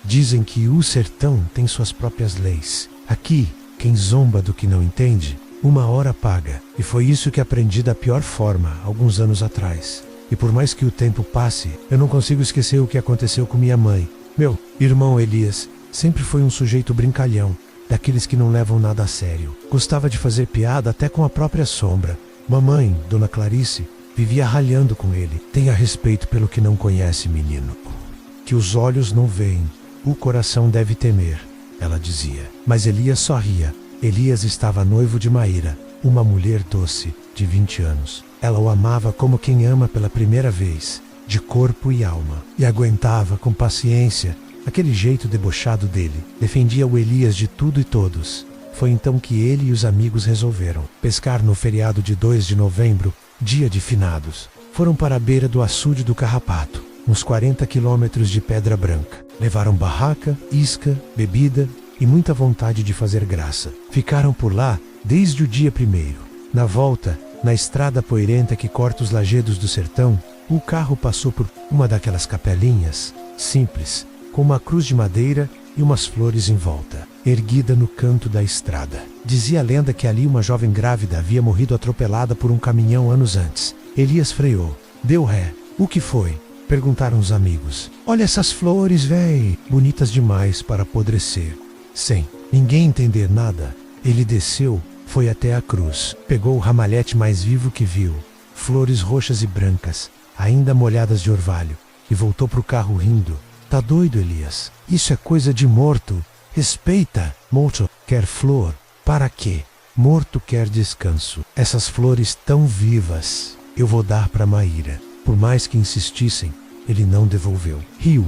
Dizem que o sertão tem suas próprias leis. Aqui, quem zomba do que não entende, uma hora paga. E foi isso que aprendi da pior forma, alguns anos atrás. E por mais que o tempo passe, eu não consigo esquecer o que aconteceu com minha mãe. Meu irmão Elias sempre foi um sujeito brincalhão, daqueles que não levam nada a sério. Gostava de fazer piada até com a própria sombra. Mamãe, Dona Clarice, vivia ralhando com ele. Tenha respeito pelo que não conhece, menino. Que os olhos não veem, o coração deve temer, ela dizia. Mas Elias só ria. Elias estava noivo de Maíra, uma mulher doce, de 20 anos. Ela o amava como quem ama pela primeira vez, de corpo e alma. E aguentava com paciência aquele jeito debochado dele. Defendia o Elias de tudo e todos. Foi então que ele e os amigos resolveram pescar no feriado de 2 de novembro, dia de finados. Foram para a beira do açude do Carrapato, uns 40 quilômetros de Pedra Branca. Levaram barraca, isca, bebida e muita vontade de fazer graça. Ficaram por lá desde o dia primeiro. Na volta, na estrada poeirenta que corta os lajedos do sertão, o carro passou por uma daquelas capelinhas, simples, com uma cruz de madeira e umas flores em volta, erguida no canto da estrada. Dizia a lenda que ali uma jovem grávida havia morrido atropelada por um caminhão anos antes. Elias freou, deu ré. O que foi? Perguntaram os amigos. Olha essas flores, véi, bonitas demais para apodrecer. Sem ninguém entender nada, ele desceu, foi até a cruz, pegou o ramalhete mais vivo que viu, flores roxas e brancas, ainda molhadas de orvalho, e voltou pro carro rindo. Tá doido, Elias? Isso é coisa de morto. Respeita. Morto quer flor. Para quê? Morto quer descanso. Essas flores tão vivas, eu vou dar para Maíra. Por mais que insistissem, ele não devolveu. Riu,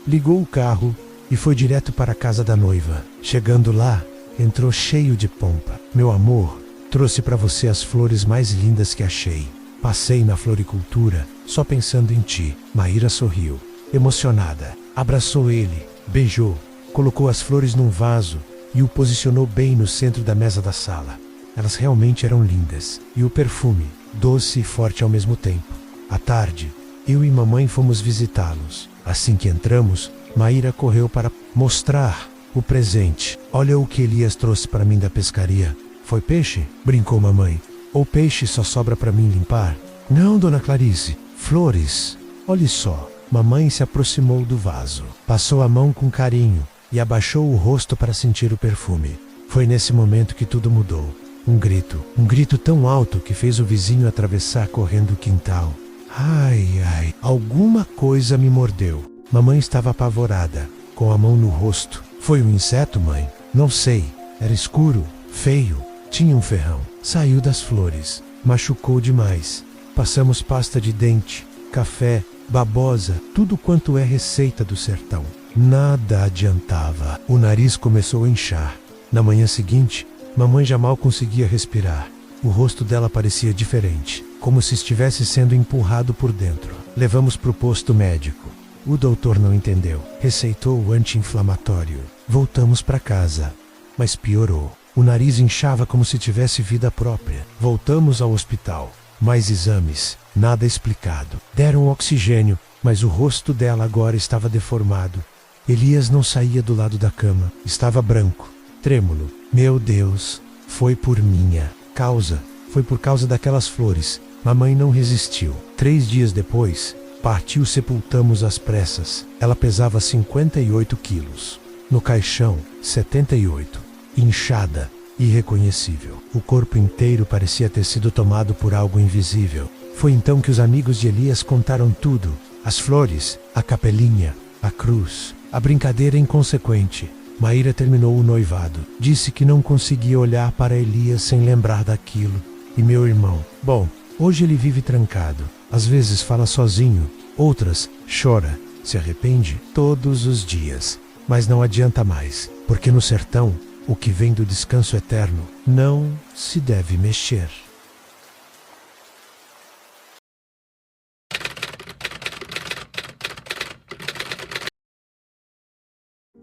ligou o carro e foi direto para a casa da noiva. Chegando lá, entrou cheio de pompa. Meu amor, trouxe para você as flores mais lindas que achei. Passei na floricultura só pensando em ti. Maíra sorriu, emocionada. Abraçou ele, beijou, colocou as flores num vaso e o posicionou bem no centro da mesa da sala. Elas realmente eram lindas. E o perfume, doce e forte ao mesmo tempo. À tarde, eu e mamãe fomos visitá-los. Assim que entramos, Maíra correu para mostrar o presente. Olha o que Elias trouxe para mim da pescaria. Foi peixe? Brincou mamãe. Ou peixe só sobra para mim limpar? Não, Dona Clarice, flores. Olhe só. Mamãe se aproximou do vaso, passou a mão com carinho e abaixou o rosto para sentir o perfume. Foi nesse momento que tudo mudou. Um grito tão alto que fez o vizinho atravessar correndo o quintal. Ai, ai, alguma coisa me mordeu. Mamãe estava apavorada, com a mão no rosto. Foi um inseto, mãe? Não sei. Era escuro, feio, tinha um ferrão. Saiu das flores, machucou demais. Passamos pasta de dente, café, babosa, tudo quanto é receita do sertão. Nada adiantava. O nariz começou a inchar. Na manhã seguinte, mamãe já mal conseguia respirar. O rosto dela parecia diferente, como se estivesse sendo empurrado por dentro. Levamos para o posto médico. O doutor não entendeu. Receitou o anti-inflamatório. Voltamos para casa, mas piorou. O nariz inchava como se tivesse vida própria. Voltamos ao hospital. Mais exames, nada explicado. Deram oxigênio, mas o rosto dela agora estava deformado. Elias não saía do lado da cama. Estava branco, trêmulo. Meu Deus, foi por minha causa. Foi por causa daquelas flores. Mamãe não resistiu. 3 dias depois, partiu, sepultamos às pressas. Ela pesava 58 quilos. No caixão, 78. Inchada, irreconhecível. O corpo inteiro parecia ter sido tomado por algo invisível. Foi então que os amigos de Elias contaram tudo. As flores, a capelinha, a cruz, a brincadeira inconsequente. Maíra terminou o noivado. Disse que não conseguia olhar para Elias sem lembrar daquilo. E meu irmão? Bom, hoje ele vive trancado. Às vezes fala sozinho, outras chora, se arrepende todos os dias. Mas não adianta mais, porque no sertão, o que vem do descanso eterno não se deve mexer.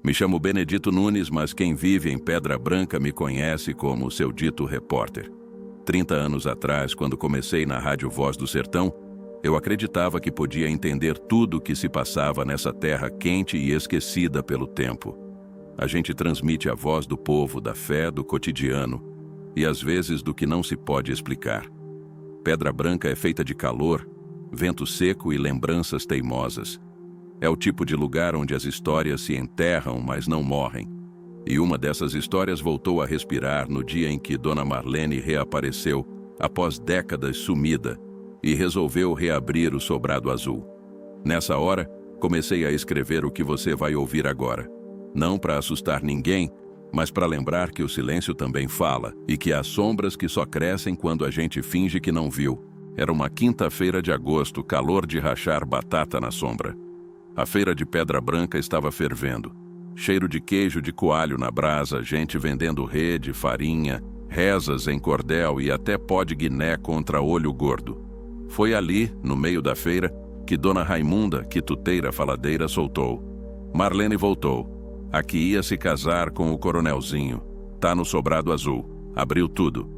Me chamo Benedito Nunes, mas quem vive em Pedra Branca me conhece como seu dito repórter. 30 anos atrás, quando comecei na Rádio Voz do Sertão, Eu acreditava que podia entender tudo o que se passava nessa terra quente e esquecida pelo tempo. A gente transmite a voz do povo, da fé, do cotidiano e às vezes do que não se pode explicar. Pedra Branca é feita de calor, vento seco e lembranças teimosas. É o tipo de lugar onde as histórias se enterram, mas não morrem. E uma dessas histórias voltou a respirar no dia em que Dona Marlene reapareceu, após décadas sumida, e resolveu reabrir o Sobrado Azul. Nessa hora, comecei a escrever o que você vai ouvir agora. Não para assustar ninguém, mas para lembrar que o silêncio também fala e que há sombras que só crescem quando a gente finge que não viu. Era uma quinta-feira de agosto, calor de rachar batata na sombra. A feira de Pedra Branca estava fervendo. Cheiro de queijo de coalho na brasa, gente vendendo rede, farinha, rezas em cordel e até pó de Guiné contra olho gordo. Foi ali, no meio da feira, que Dona Raimunda, quituteira faladeira, soltou: Marlene voltou. Aqui ia se casar com o coronelzinho. Tá no Sobrado Azul. Abriu tudo.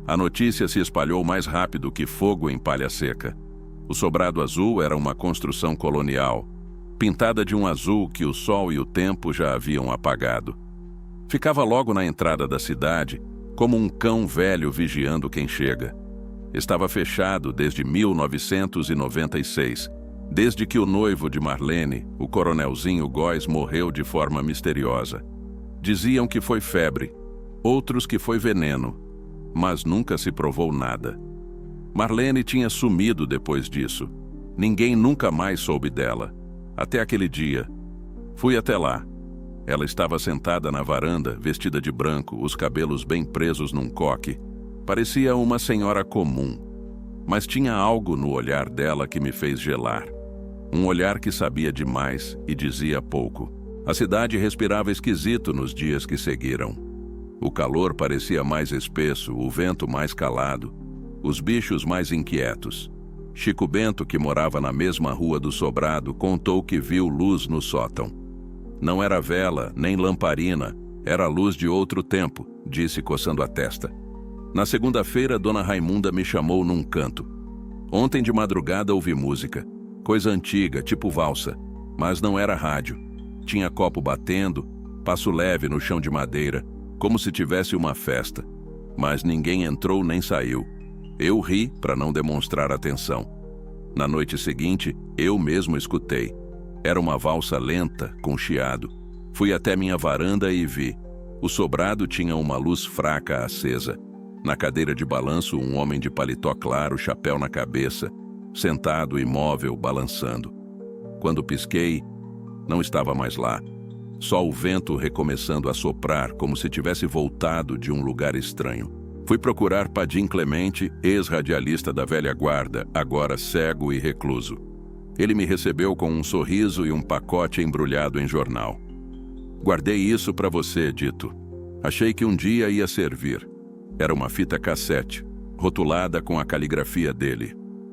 A notícia se espalhou mais rápido que fogo em palha seca. O Sobrado Azul era uma construção colonial, pintada de um azul que o sol e o tempo já haviam apagado. Ficava logo na entrada da cidade, como um cão velho vigiando quem chega. Estava fechado desde 1996, desde que o noivo de Marlene, o coronelzinho Góes, morreu de forma misteriosa. Diziam que foi febre, outros que foi veneno, mas nunca se provou nada. Marlene tinha sumido depois disso. Ninguém nunca mais soube dela. Até aquele dia. Fui até lá. Ela estava sentada na varanda, vestida de branco, os cabelos bem presos num coque. Parecia uma senhora comum, mas tinha algo no olhar dela que me fez gelar. Um olhar que sabia demais e dizia pouco. A cidade respirava esquisito nos dias que seguiram. O calor parecia mais espesso, o vento mais calado, os bichos mais inquietos. Chico Bento, que morava na mesma rua do Sobrado, contou que viu luz no sótão. Não era vela, nem lamparina, era luz de outro tempo, disse coçando a testa. Na segunda-feira, Dona Raimunda me chamou num canto. Ontem de madrugada ouvi música, coisa antiga, tipo valsa, mas não era rádio. Tinha copo batendo, passo leve no chão de madeira, como se tivesse uma festa. Mas ninguém entrou nem saiu. Eu ri para não demonstrar atenção. Na noite seguinte, eu mesmo escutei. Era uma valsa lenta, com chiado. Fui até minha varanda e vi. O sobrado tinha uma luz fraca acesa. Na cadeira de balanço, um homem de paletó claro, chapéu na cabeça, sentado imóvel, balançando. Quando pisquei, não estava mais lá. Só o vento recomeçando a soprar, como se tivesse voltado de um lugar estranho. Fui procurar Padim Clemente, ex-radialista da velha guarda, agora cego e recluso. Ele me recebeu com um sorriso e um pacote embrulhado em jornal. Guardei isso para você, Dito. Achei que um dia ia servir. Era uma fita cassete, rotulada com a caligrafia dele.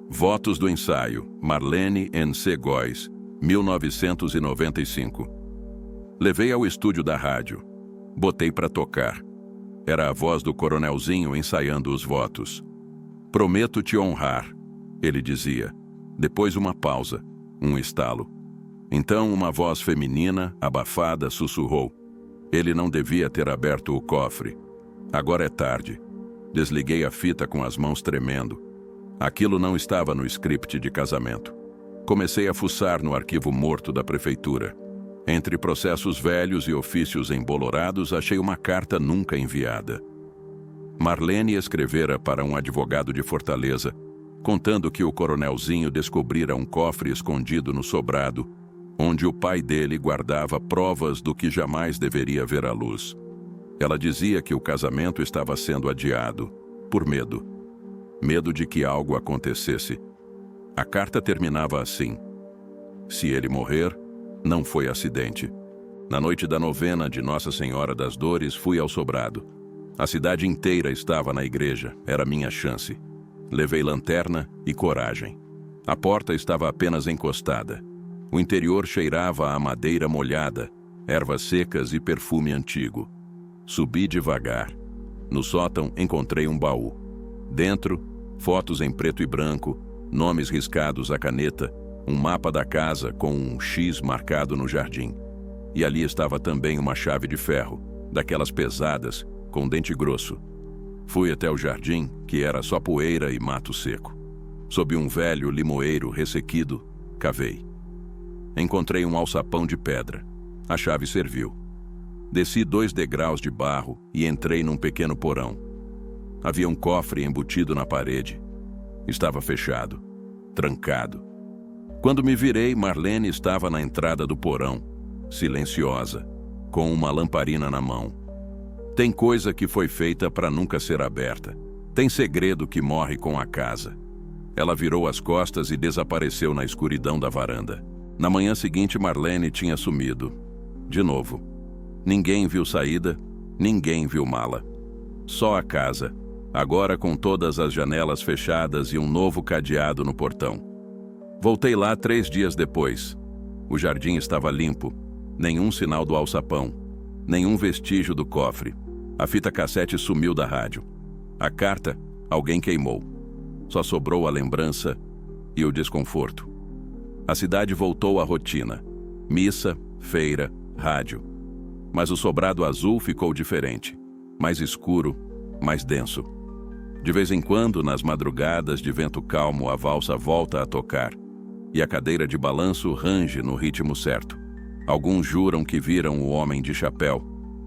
Votos do ensaio, Marlene N.C. Góes, 1995. Levei ao estúdio da rádio. Botei para tocar. Era a voz do coronelzinho ensaiando os votos. Prometo te honrar, ele dizia. Depois uma pausa, um estalo. Então uma voz feminina, abafada, sussurrou. Ele não devia ter aberto o cofre. Agora é tarde. Desliguei a fita com as mãos tremendo. Aquilo não estava no script de casamento. Comecei a fuçar no arquivo morto da prefeitura. Entre processos velhos e ofícios embolorados, achei uma carta nunca enviada. Marlene escrevera para um advogado de Fortaleza, contando que o coronelzinho descobrira um cofre escondido no sobrado, onde o pai dele guardava provas do que jamais deveria ver à luz. Ela dizia que o casamento estava sendo adiado, por medo. Medo de que algo acontecesse. A carta terminava assim: se ele morrer, não foi acidente. Na noite da novena de Nossa Senhora das Dores, fui ao sobrado. A cidade inteira estava na igreja, era minha chance. Levei lanterna e coragem. A porta estava apenas encostada. O interior cheirava a madeira molhada, ervas secas e perfume antigo. Subi devagar. No sótão encontrei um baú. Dentro, fotos em preto e branco, nomes riscados à caneta, um mapa da casa com um X marcado no jardim. E ali estava também uma chave de ferro, daquelas pesadas, com dente grosso. Fui até o jardim, que era só poeira e mato seco. Sob um velho limoeiro ressequido, cavei. Encontrei um alçapão de pedra. A chave serviu. Desci 2 degraus de barro e entrei num pequeno porão. Havia um cofre embutido na parede. Estava fechado, trancado. Quando me virei, Marlene estava na entrada do porão, silenciosa, com uma lamparina na mão. Tem coisa que foi feita para nunca ser aberta. Tem segredo que morre com a casa. Ela virou as costas e desapareceu na escuridão da varanda. Na manhã seguinte, Marlene tinha sumido. De novo. Ninguém viu saída, ninguém viu mala. Só a casa, agora com todas as janelas fechadas e um novo cadeado no portão. Voltei lá 3 dias depois. O jardim estava limpo, nenhum sinal do alçapão, nenhum vestígio do cofre. A fita cassete sumiu da rádio. A carta, alguém queimou. Só sobrou a lembrança e o desconforto. A cidade voltou à rotina. Missa, feira, rádio. Mas o sobrado azul ficou diferente. Mais escuro, mais denso. De vez em quando, nas madrugadas de vento calmo, a valsa volta a tocar. E a cadeira de balanço range no ritmo certo. Alguns juram que viram o homem de chapéu.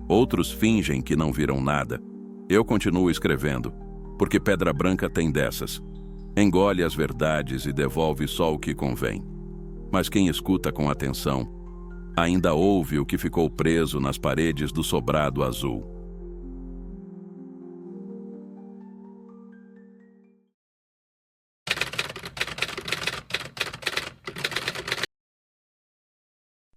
Outros fingem que não viram nada. Eu continuo escrevendo, porque Pedra Branca tem dessas. Engole as verdades e devolve só o que convém. Mas quem escuta com atenção, ainda ouve o que ficou preso nas paredes do sobrado azul.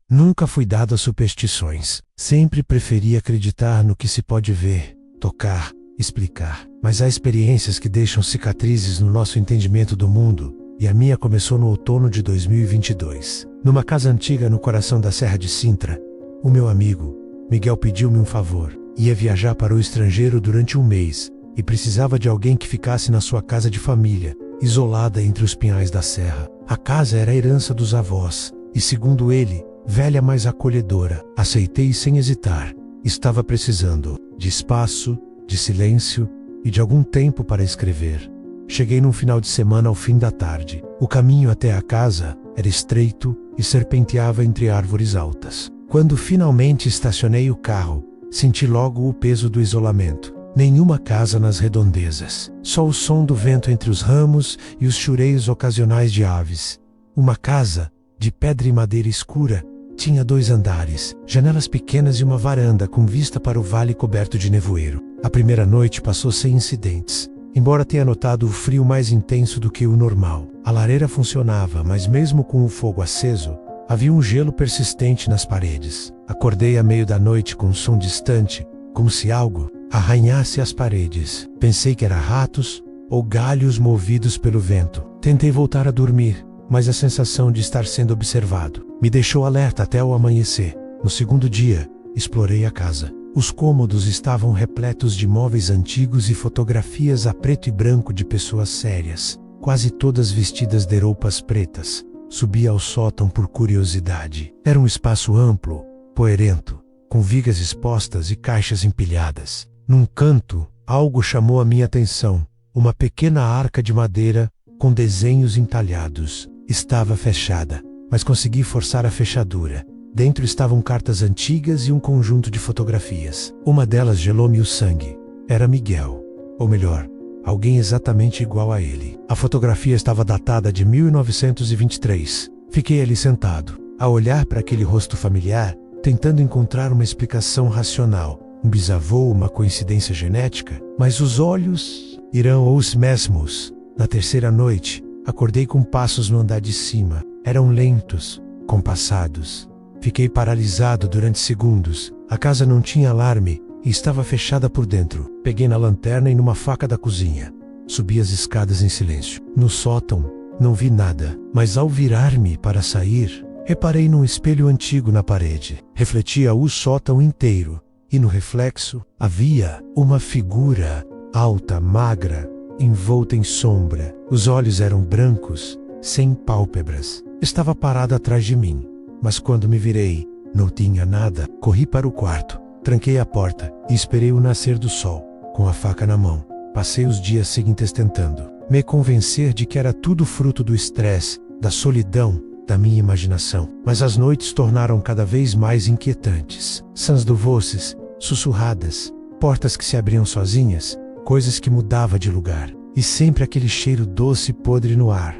Nunca fui dado a superstições. Sempre preferi acreditar no que se pode ver, tocar, explicar. Mas há experiências que deixam cicatrizes no nosso entendimento do mundo, e a minha começou no outono de 2022. Numa casa antiga no coração da Serra de Sintra, o meu amigo, Miguel, pediu-me um favor. Ia viajar para o estrangeiro durante 1 mês, e precisava de alguém que ficasse na sua casa de família, isolada entre os pinhais da serra. A casa era a herança dos avós, e segundo ele, velha mas acolhedora. Aceitei sem hesitar. Estava precisando de espaço, de silêncio e de algum tempo para escrever. Cheguei num final de semana ao fim da tarde. O caminho até a casa era estreito e serpenteava entre árvores altas. Quando finalmente estacionei o carro, senti logo o peso do isolamento. Nenhuma casa nas redondezas. Só o som do vento entre os ramos e os chureios ocasionais de aves. Uma casa, de pedra e madeira escura, tinha 2 andares, janelas pequenas e uma varanda com vista para o vale coberto de nevoeiro. A primeira noite passou sem incidentes, embora tenha notado o frio mais intenso do que o normal. A lareira funcionava, mas mesmo com o fogo aceso, havia um gelo persistente nas paredes. Acordei à meio da noite com um som distante, como se algo arranhasse as paredes. Pensei que era ratos ou galhos movidos pelo vento. Tentei voltar a dormir, mas a sensação de estar sendo observado me deixou alerta até o amanhecer. No segundo dia, explorei a casa. Os cômodos estavam repletos de móveis antigos e fotografias a preto e branco de pessoas sérias, quase todas vestidas de roupas pretas. Subi ao sótão por curiosidade. Era um espaço amplo, poeirento, com vigas expostas e caixas empilhadas. Num canto, algo chamou a minha atenção. Uma pequena arca de madeira com desenhos entalhados. Estava fechada, mas consegui forçar a fechadura. Dentro estavam cartas antigas e um conjunto de fotografias. Uma delas gelou-me o sangue. Era Miguel. Ou melhor, alguém exatamente igual a ele. A fotografia estava datada de 1923. Fiquei ali sentado, a olhar para aquele rosto familiar, tentando encontrar uma explicação racional. Um bisavô, uma coincidência genética? Mas os olhos eram os mesmos. Na terceira noite, acordei com passos no andar de cima. Eram lentos, compassados. Fiquei paralisado durante segundos. A casa não tinha alarme e estava fechada por dentro. Peguei na lanterna e numa faca da cozinha. Subi as escadas em silêncio. No sótão, não vi nada, mas ao virar-me para sair, reparei num espelho antigo na parede. Refletia o sótão inteiro, e no reflexo havia uma figura alta, magra, envolta em sombra. Os olhos eram brancos, sem pálpebras. Estava parada atrás de mim, mas quando me virei, não tinha nada. Corri para o quarto, tranquei a porta e esperei o nascer do sol, com a faca na mão. Passei os dias seguintes tentando me convencer de que era tudo fruto do estresse, da solidão, da minha imaginação. Mas as noites tornaram cada vez mais inquietantes. Sons do voces, sussurradas, portas que se abriam sozinhas, coisas que mudava de lugar. E sempre aquele cheiro doce e podre no ar.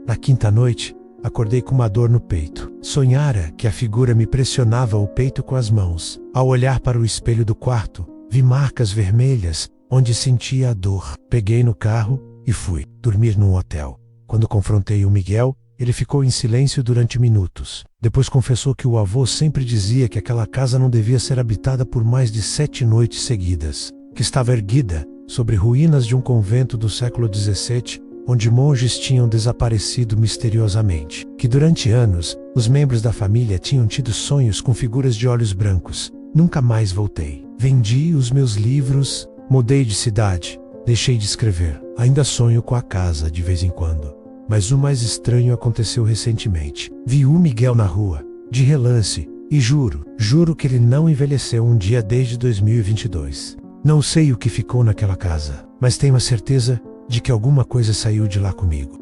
Na quinta noite, acordei com uma dor no peito. Sonhara que a figura me pressionava o peito com as mãos. Ao olhar para o espelho do quarto, vi marcas vermelhas onde sentia a dor. Peguei no carro e fui dormir num hotel. Quando confrontei o Miguel, ele ficou em silêncio durante minutos. Depois confessou que o avô sempre dizia que aquela casa não devia ser habitada por mais de 7 noites seguidas, que estava erguida sobre ruínas de um convento do século XVII, onde monges tinham desaparecido misteriosamente, que durante anos os membros da família tinham tido sonhos com figuras de olhos brancos. Nunca mais voltei. Vendi os meus livros, mudei de cidade, deixei de escrever. Ainda sonho com a casa de vez em quando. Mas o mais estranho aconteceu recentemente. Vi o Miguel na rua, de relance, e juro que ele não envelheceu um dia desde 2022. Não sei o que ficou naquela casa, mas tenho a certeza de que alguma coisa saiu de lá comigo.